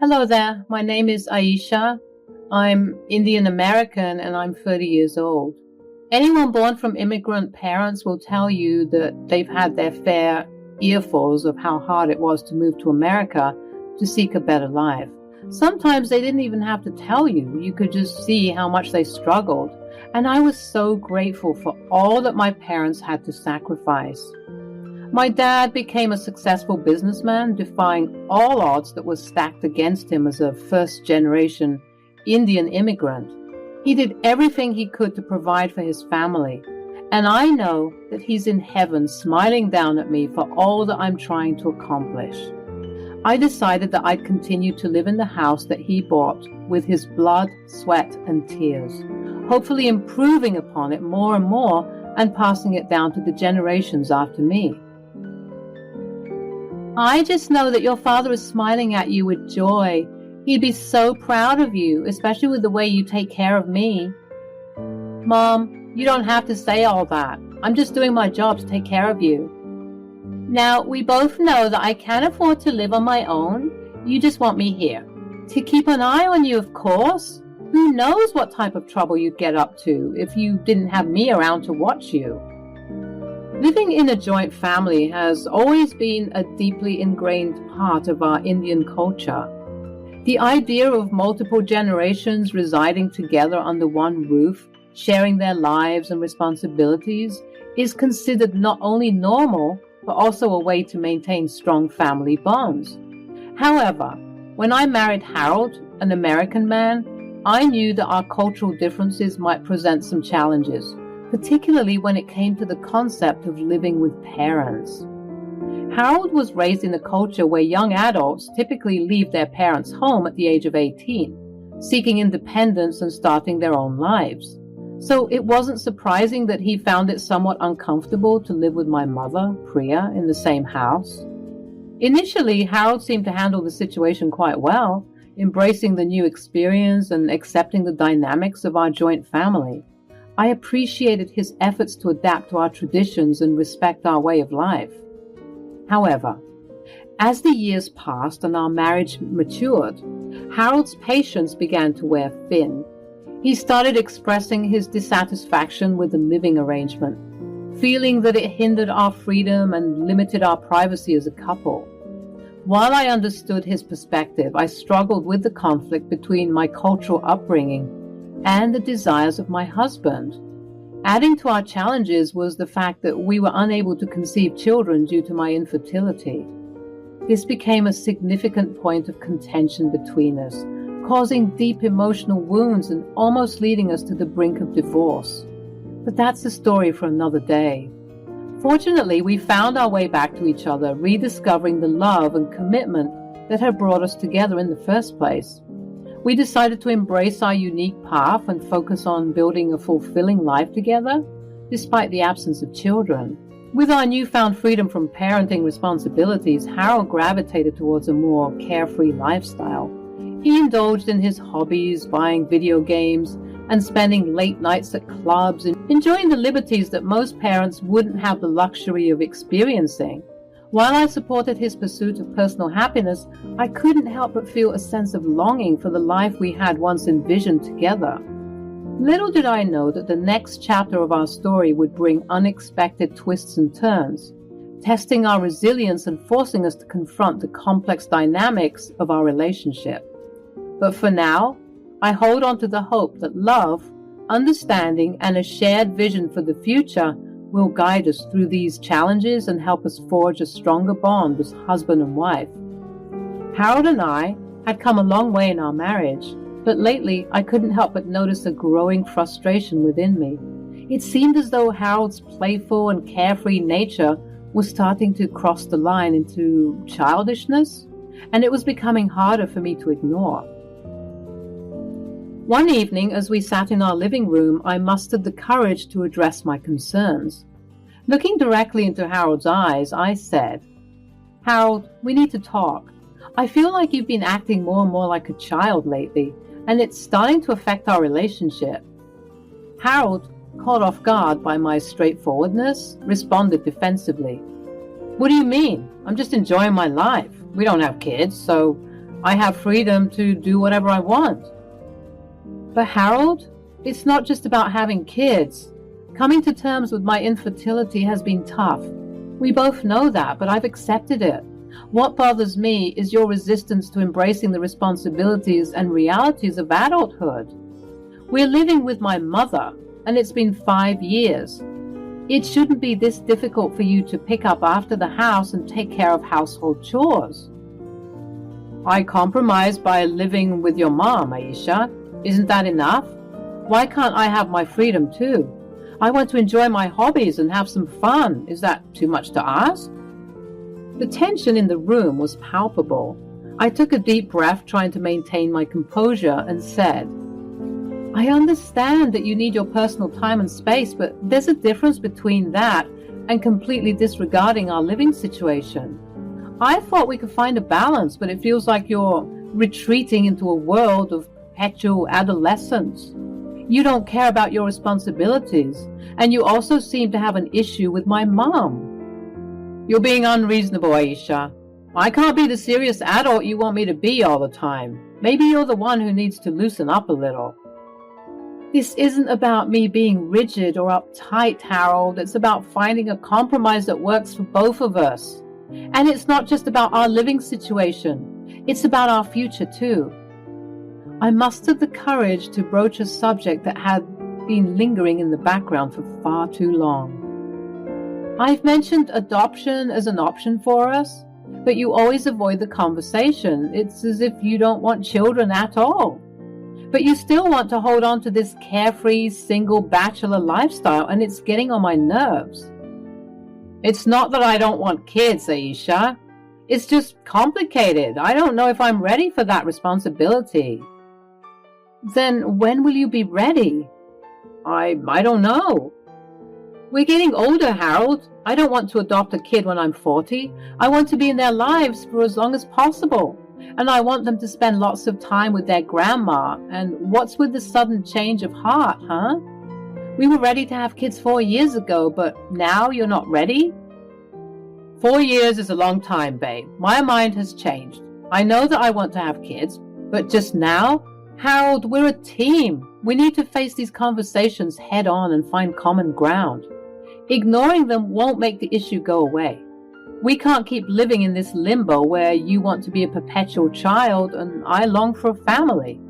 Hello there, my name is Aisha. I'm Indian American and I'm 30 years old. Anyone born from immigrant parents will tell you that they've had their fair earfuls of how hard it was to move to America to seek a better life. Sometimes they didn't even have to tell you. You could just see how much they struggled. And I was so grateful for all that my parents had to sacrifice. My dad became a successful businessman, defying all odds that were stacked against him as a first-generation Indian immigrant. He did everything he could to provide for his family, and I know that he's in heaven smiling down at me for all that I'm trying to accomplish. I decided that I'd continue to live in the house that he bought with his blood, sweat, and tears, hopefully improving upon it more and more and passing it down to the generations after me. I just know that your father is smiling at you with joy. He'd be so proud of you, especially with the way you take care of me. Mom, you don't have to say all that. I'm just doing my job to take care of you. Now, we both know that I can't afford to live on my own. You just want me here. To keep an eye on you, of course. Who knows what type of trouble you'd get up to if you didn't have me around to watch you. Living in a joint family has always been a deeply ingrained part of our Indian culture. The idea of multiple generations residing together under one roof, sharing their lives and responsibilities, is considered not only normal, but also a way to maintain strong family bonds. However, when I married Harold, an American man, I knew that our cultural differences might present some challenges, particularly when it came to the concept of living with parents. Harold was raised in a culture where young adults typically leave their parents' home at the age of 18, seeking independence and starting their own lives. So it wasn't surprising that he found it somewhat uncomfortable to live with my mother, Priya, in the same house. Initially, Harold seemed to handle the situation quite well, embracing the new experience and accepting the dynamics of our joint family. I appreciated his efforts to adapt to our traditions and respect our way of life. However, as the years passed and our marriage matured, Harold's patience began to wear thin. He started expressing his dissatisfaction with the living arrangement, feeling that it hindered our freedom and limited our privacy as a couple. While I understood his perspective, I struggled with the conflict between my cultural upbringing and the desires of my husband. Adding to our challenges was the fact that we were unable to conceive children due to my infertility. This became a significant point of contention between us, causing deep emotional wounds and almost leading us to the brink of divorce. But that's a story for another day. Fortunately, we found our way back to each other, rediscovering the love and commitment that had brought us together in the first place. We decided to embrace our unique path and focus on building a fulfilling life together, despite the absence of children. With our newfound freedom from parenting responsibilities, Harold gravitated towards a more carefree lifestyle. He indulged in his hobbies, buying video games, and spending late nights at clubs, and enjoying the liberties that most parents wouldn't have the luxury of experiencing. While I supported his pursuit of personal happiness, I couldn't help but feel a sense of longing for the life we had once envisioned together. Little did I know that the next chapter of our story would bring unexpected twists and turns, testing our resilience and forcing us to confront the complex dynamics of our relationship. But for now, I hold on to the hope that love, understanding, and a shared vision for the future will guide us through these challenges and help us forge a stronger bond as husband and wife. Harold and I had come a long way in our marriage, but lately I couldn't help but notice a growing frustration within me. It seemed as though Harold's playful and carefree nature was starting to cross the line into childishness, and it was becoming harder for me to ignore. One evening, as we sat in our living room, I mustered the courage to address my concerns. Looking directly into Harold's eyes, I said, "Harold, we need to talk. I feel like you've been acting more and more like a child lately, and it's starting to affect our relationship." Harold, caught off guard by my straightforwardness, responded defensively. "What do you mean? I'm just enjoying my life. We don't have kids, so I have freedom to do whatever I want. But Harold, it's not just about having kids. Coming to terms with my infertility has been tough. We both know that, but I've accepted it. What bothers me is your resistance to embracing the responsibilities and realities of adulthood. We're living with my mother, and it's been 5 years. It shouldn't be this difficult for you to pick up after the house and take care of household chores. I compromised by living with your mom, Aisha. Isn't that enough? Why can't I have my freedom too? I want to enjoy my hobbies and have some fun. Is that too much to ask? The tension in the room was palpable. I took a deep breath, trying to maintain my composure, and said, I understand that you need your personal time and space, but there's a difference between that and completely disregarding our living situation. I thought we could find a balance, but it feels like you're retreating into a world of perpetual adolescence. You don't care about your responsibilities, and you also seem to have an issue with my mom. You're being unreasonable, Aisha. I can't be the serious adult you want me to be all the time. Maybe you're the one who needs to loosen up a little. This isn't about me being rigid or uptight, Harold. It's about finding a compromise that works for both of us. And it's not just about our living situation. It's about our future too. I mustered the courage to broach a subject that had been lingering in the background for far too long. I've mentioned adoption as an option for us, but you always avoid the conversation. It's as if you don't want children at all. But you still want to hold on to this carefree, single bachelor lifestyle, and it's getting on my nerves. It's not that I don't want kids, Aisha. It's just complicated. I don't know if I'm ready for that responsibility. Then when will you be ready? I don't know. We're getting older, Harold. I don't want to adopt a kid when I'm 40. I want to be in their lives for as long as possible. And I want them to spend lots of time with their grandma. And what's with the sudden change of heart, huh? We were ready to have kids 4 years ago, but now you're not ready? 4 years is a long time, babe. My mind has changed. I know that I want to have kids, but just now, Harold, we're a team. We need to face these conversations head on and find common ground. Ignoring them won't make the issue go away. We can't keep living in this limbo where you want to be a perpetual child and I long for a family.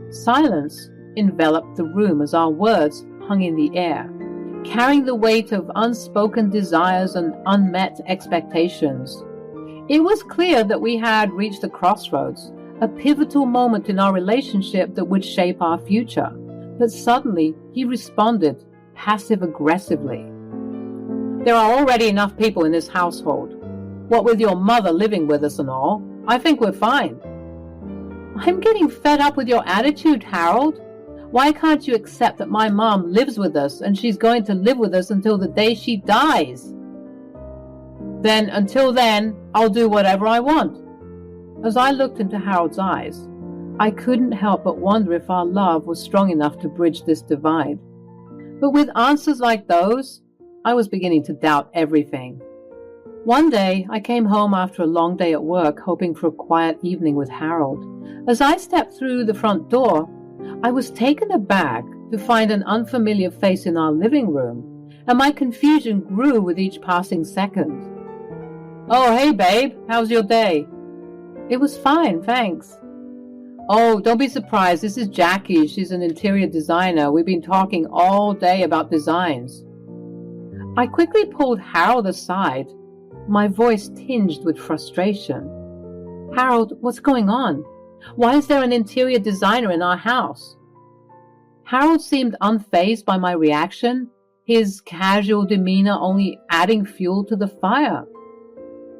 Silence enveloped the room as our words hung in the air, carrying the weight of unspoken desires and unmet expectations. It was clear that we had reached a crossroads, a pivotal moment in our relationship that would shape our future. But suddenly he responded passive-aggressively. There are already enough people in this household. What with your mother living with us and all, I think we're fine. I'm getting fed up with your attitude, Harold. Why can't you accept that my mom lives with us and she's going to live with us until the day she dies? Then, until then, I'll do whatever I want. As I looked into Harold's eyes, I couldn't help but wonder if our love was strong enough to bridge this divide. But with answers like those, I was beginning to doubt everything. One day, I came home after a long day at work, hoping for a quiet evening with Harold. As I stepped through the front door, I was taken aback to find an unfamiliar face in our living room, and my confusion grew with each passing second. Oh, hey, babe. How's your day? It was fine, thanks. Oh, don't be surprised. This is Jackie. She's an interior designer. We've been talking all day about designs. I quickly pulled Harold aside, my voice tinged with frustration. Harold, what's going on? Why is there an interior designer in our house? Harold seemed unfazed by my reaction, his casual demeanor only adding fuel to the fire.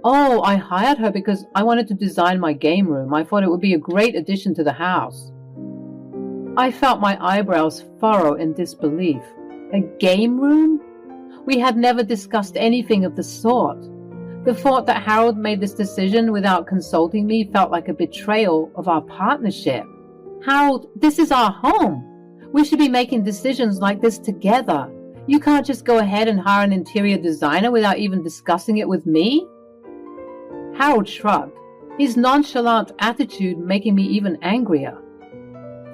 Oh, I hired her because I wanted to design my game room. I thought it would be a great addition to the house. I felt my eyebrows furrow in disbelief. A game room? We had never discussed anything of the sort. The thought that Harold made this decision without consulting me felt like a betrayal of our partnership. Harold, this is our home. We should be making decisions like this together. You can't just go ahead and hire an interior designer without even discussing it with me. Harold shrugged. his nonchalant attitude making me even angrier.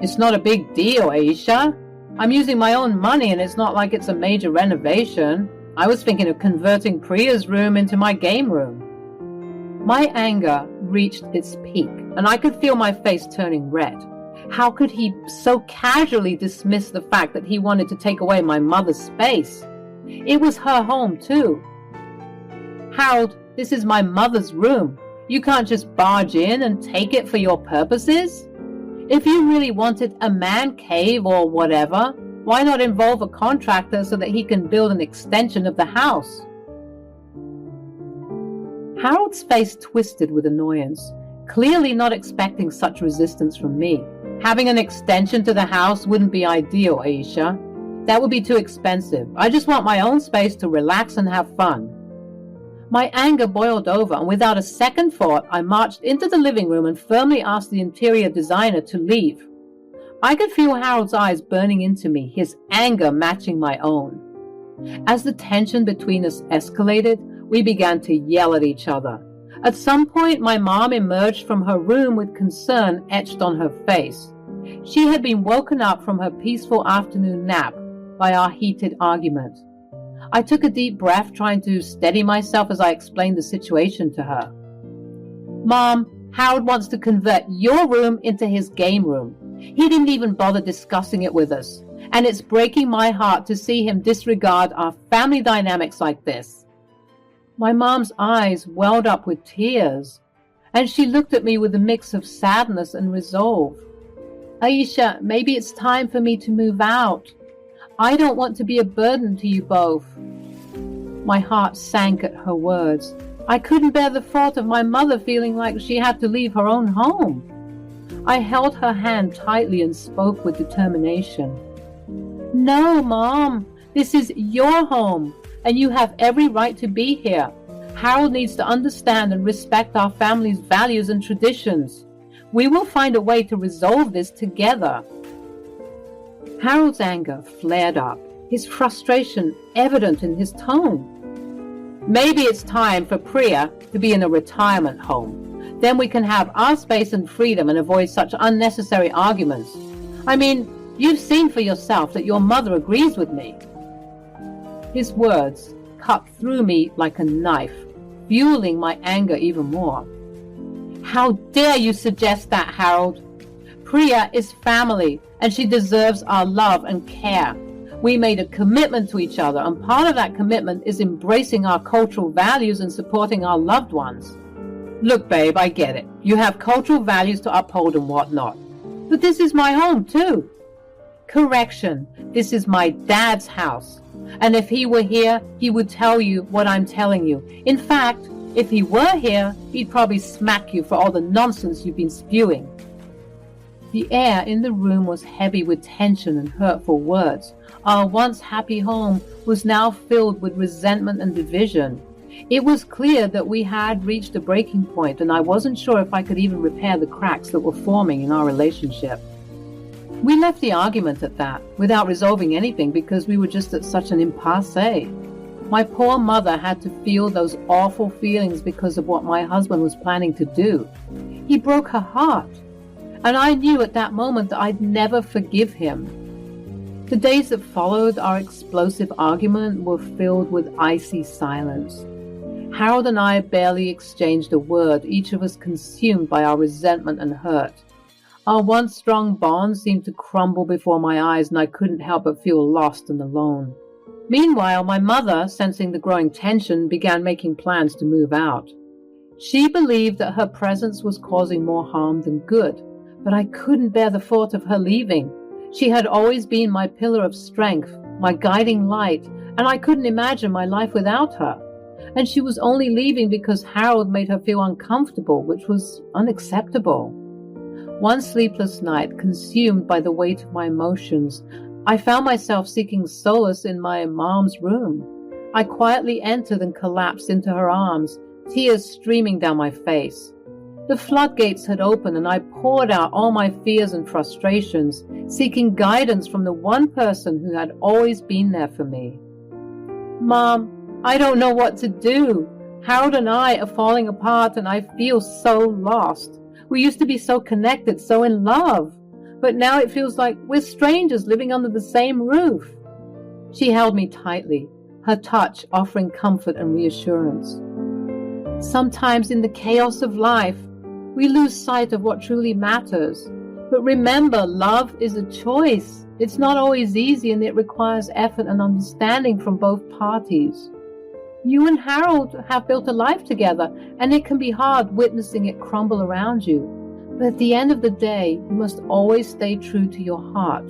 It's not a big deal, Aisha. I'm using my own money and it's not like it's a major renovation. I was thinking of converting Priya's room into my game room. My anger reached its peak and I could feel my face turning red. How could he so casually dismiss the fact that he wanted to take away my mother's space? It was her home too. Harold, this is my mother's room. You can't just barge in and take it for your purposes. If you really wanted a man cave or whatever, why not involve a contractor so that he can build an extension of the house? Harold's face twisted with annoyance, clearly not expecting such resistance from me. Having an extension to the house wouldn't be ideal, Aisha. That would be too expensive. I just want my own space to relax and have fun. My anger boiled over, and without a second thought, I marched into the living room and firmly asked the interior designer to leave. I could feel Harold's eyes burning into me, his anger matching my own. As the tension between us escalated, we began to yell at each other. At some point, my mom emerged from her room with concern etched on her face. She had been woken up from her peaceful afternoon nap by our heated argument. I took a deep breath, trying to steady myself as I explained the situation to her. Mom, Harold wants to convert your room into his game room. He didn't even bother discussing it with us, and it's breaking my heart to see him disregard our family dynamics like this. My mom's eyes welled up with tears, and she looked at me with a mix of sadness and resolve. Aisha, maybe it's time for me to move out. I don't want to be a burden to you both. My heart sank at her words. I couldn't bear the thought of my mother feeling like she had to leave her own home. I held her hand tightly and spoke with determination. No, Mom, this is your home, and you have every right to be here. Harold needs to understand and respect our family's values and traditions. We will find a way to resolve this together. Harold's anger flared up, his frustration evident in his tone. Maybe it's time for Priya to be in a retirement home. Then we can have our space and freedom and avoid such unnecessary arguments. I mean, you've seen for yourself that your mother agrees with me. His words cut through me like a knife, fueling my anger even more. How dare you suggest that, Harold? Priya is family, and she deserves our love and care. We made a commitment to each other, and part of that commitment is embracing our cultural values and supporting our loved ones. Look, babe, I get it. You have cultural values to uphold and whatnot. But this is my home, too. Correction, this is my dad's house. And if he were here, he would tell you what I'm telling you. In fact, if he were here, he'd probably smack you for all the nonsense you've been spewing. The air in the room was heavy with tension and hurtful words. Our once happy home was now filled with resentment and division. It was clear that we had reached a breaking point, and I wasn't sure if I could even repair the cracks that were forming in our relationship. We left the argument at that, without resolving anything, because we were just at such an impasse. My poor mother had to feel those awful feelings because of what my husband was planning to do. He broke her heart. And I knew at that moment that I'd never forgive him. The days that followed our explosive argument were filled with icy silence. Harold and I barely exchanged a word, each of us consumed by our resentment and hurt. Our once strong bond seemed to crumble before my eyes, and I couldn't help but feel lost and alone. Meanwhile, my mother, sensing the growing tension, began making plans to move out. She believed that her presence was causing more harm than good. But I couldn't bear the thought of her leaving. She had always been my pillar of strength, my guiding light, and I couldn't imagine my life without her. And she was only leaving because Harold made her feel uncomfortable, which was unacceptable. One sleepless night, consumed by the weight of my emotions, I found myself seeking solace in my mom's room. I quietly entered and collapsed into her arms, tears streaming down my face. The floodgates had opened, and I poured out all my fears and frustrations, seeking guidance from the one person who had always been there for me. Mom, I don't know what to do. Harold and I are falling apart and I feel so lost. We used to be so connected, so in love. But now it feels like we're strangers living under the same roof. She held me tightly, her touch offering comfort and reassurance. Sometimes in the chaos of life, we lose sight of what truly matters. But remember, love is a choice. It's not always easy and it requires effort and understanding from both parties. You and Harold have built a life together, and it can be hard witnessing it crumble around you. But at the end of the day, you must always stay true to your heart.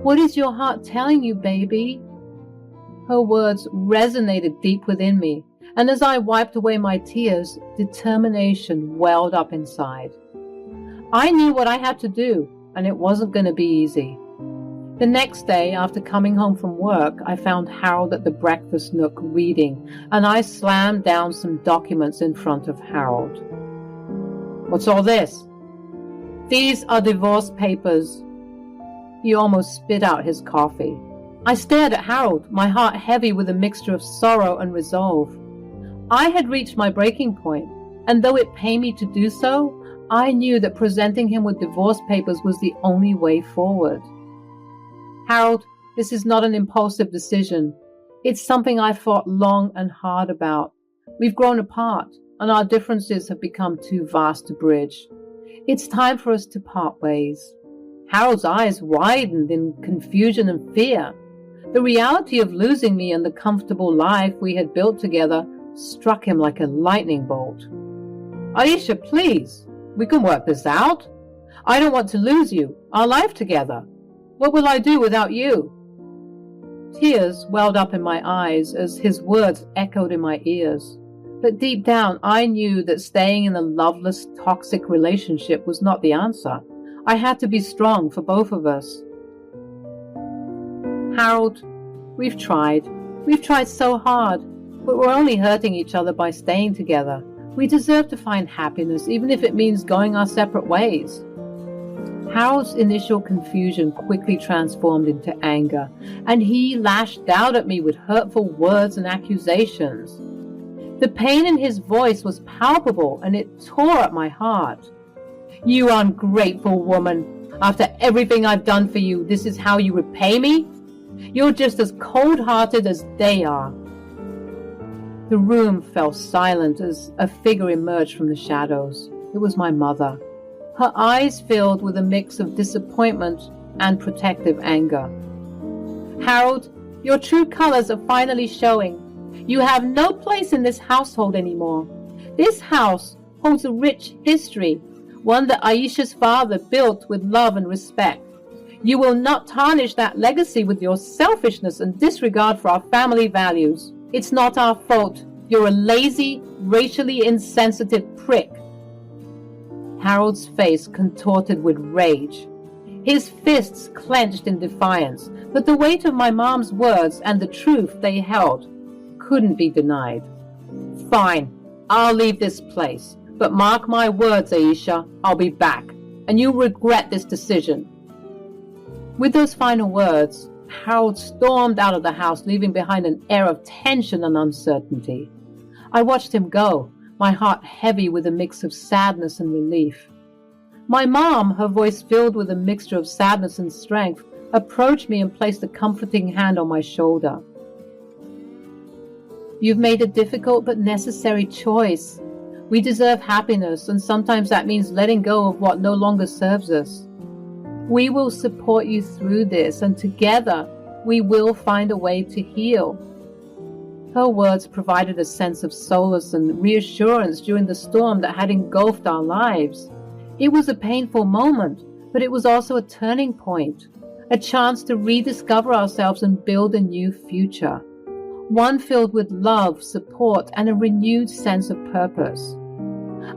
What is your heart telling you, baby? Her words resonated deep within me, and as I wiped away my tears, determination welled up inside. I knew what I had to do, and it wasn't going to be easy. The next day, after coming home from work, I found Harold at the breakfast nook reading, and I slammed down some documents in front of Harold. What's all this? These are divorce papers. He almost spit out his coffee. I stared at Harold, my heart heavy with a mixture of sorrow and resolve. I had reached my breaking point, and though it pained me to do so, I knew that presenting him with divorce papers was the only way forward. Harold, this is not an impulsive decision. It's something I thought long and hard about. We've grown apart, and our differences have become too vast to bridge. It's time for us to part ways. Harold's eyes widened in confusion and fear. The reality of losing me and the comfortable life we had built together struck him like a lightning bolt. Aisha, please, we can work this out. I don't want to lose you, our life together. What will I do without you? Tears welled up in my eyes as his words echoed in my ears. But deep down, I knew that staying in a loveless, toxic relationship was not the answer. I had to be strong for both of us. Harold, we've tried. We've tried so hard, but we're only hurting each other by staying together. We deserve to find happiness, even if it means going our separate ways. Harold's initial confusion quickly transformed into anger, and he lashed out at me with hurtful words and accusations. The pain in his voice was palpable, and it tore at my heart. You ungrateful woman! After everything I've done for you, this is how you repay me? You're just as cold-hearted as they are. The room fell silent as a figure emerged from the shadows. It was my mother. Her eyes filled with a mix of disappointment and protective anger. Harold, your true colors are finally showing. You have no place in this household anymore. This house holds a rich history, one that Aisha's father built with love and respect. You will not tarnish that legacy with your selfishness and disregard for our family values. It's not our fault. You're a lazy, racially insensitive prick. Harold's face contorted with rage. His fists clenched in defiance, but the weight of my mom's words and the truth they held couldn't be denied. Fine, I'll leave this place, but mark my words, Aisha, I'll be back, and you'll regret this decision. With those final words, Harold stormed out of the house, leaving behind an air of tension and uncertainty. I watched him go, my heart heavy with a mix of sadness and relief. My mom, her voice filled with a mixture of sadness and strength, approached me and placed a comforting hand on my shoulder. You've made a difficult but necessary choice. We deserve happiness, and sometimes that means letting go of what no longer serves us. We will support you through this, and together we will find a way to heal. Her words provided a sense of solace and reassurance during the storm that had engulfed our lives. It was a painful moment, but it was also a turning point, a chance to rediscover ourselves and build a new future, one filled with love, support, and a renewed sense of purpose.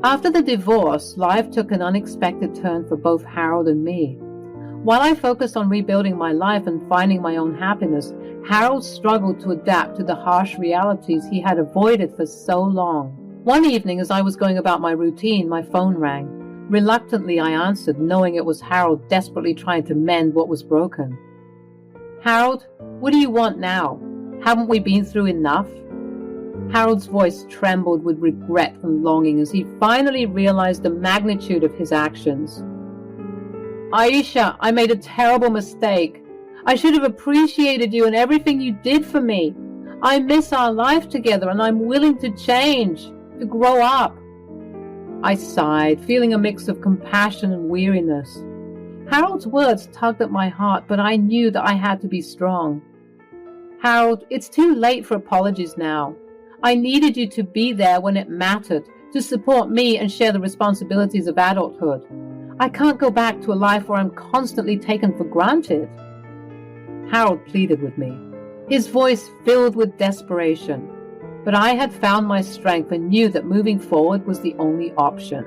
After the divorce, life took an unexpected turn for both Harold and me. While I focused on rebuilding my life and finding my own happiness, Harold struggled to adapt to the harsh realities he had avoided for so long. One evening, as I was going about my routine, my phone rang. Reluctantly, I answered, knowing it was Harold desperately trying to mend what was broken. Harold, what do you want now? Haven't we been through enough? Harold's voice trembled with regret and longing as he finally realized the magnitude of his actions. Aisha, I made a terrible mistake. I should have appreciated you and everything you did for me. I miss our life together and I'm willing to change, to grow up. I sighed, feeling a mix of compassion and weariness. Harold's words tugged at my heart, but I knew that I had to be strong. Harold, it's too late for apologies now. I needed you to be there when it mattered, to support me and share the responsibilities of adulthood. I can't go back to a life where I'm constantly taken for granted. Harold pleaded with me, his voice filled with desperation. But I had found my strength and knew that moving forward was the only option.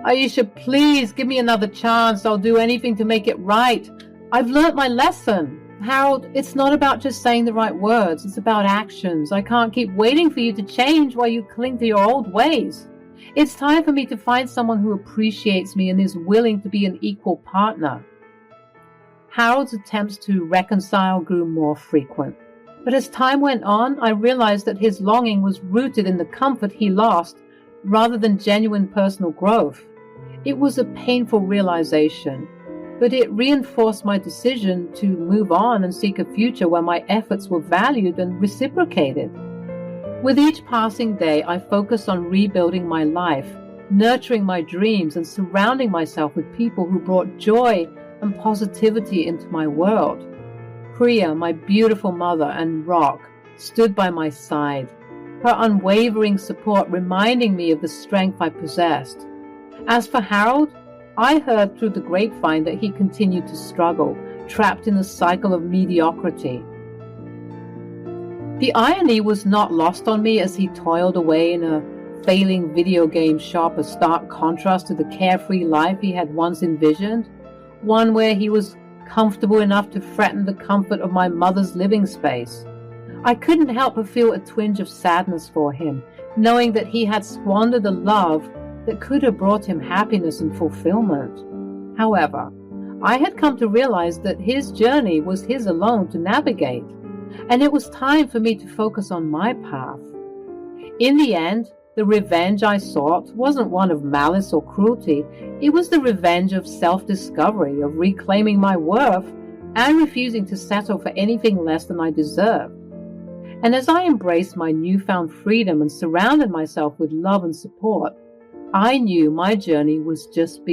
Aisha, please give me another chance. I'll do anything to make it right. I've learnt my lesson. Harold, it's not about just saying the right words. It's about actions. I can't keep waiting for you to change while you cling to your old ways. It's time for me to find someone who appreciates me and is willing to be an equal partner. Harold's attempts to reconcile grew more frequent. But as time went on, I realized that his longing was rooted in the comfort he lost rather than genuine personal growth. It was a painful realization, but it reinforced my decision to move on and seek a future where my efforts were valued and reciprocated. With each passing day, I focused on rebuilding my life, nurturing my dreams, and surrounding myself with people who brought joy and positivity into my world. Priya, my beautiful mother and rock, stood by my side, her unwavering support reminding me of the strength I possessed. As for Harold, I heard through the grapevine that he continued to struggle, trapped in a cycle of mediocrity. The irony was not lost on me as he toiled away in a failing video game shop, a stark contrast to the carefree life he had once envisioned, one where he was comfortable enough to threaten the comfort of my mother's living space. I couldn't help but feel a twinge of sadness for him, knowing that he had squandered a love that could have brought him happiness and fulfillment. However, I had come to realize that his journey was his alone to navigate, and it was time for me to focus on my path. In the end, the revenge I sought wasn't one of malice or cruelty. It was the revenge of self-discovery, of reclaiming my worth and refusing to settle for anything less than I deserved. And as I embraced my newfound freedom and surrounded myself with love and support, I knew my journey was just beginning.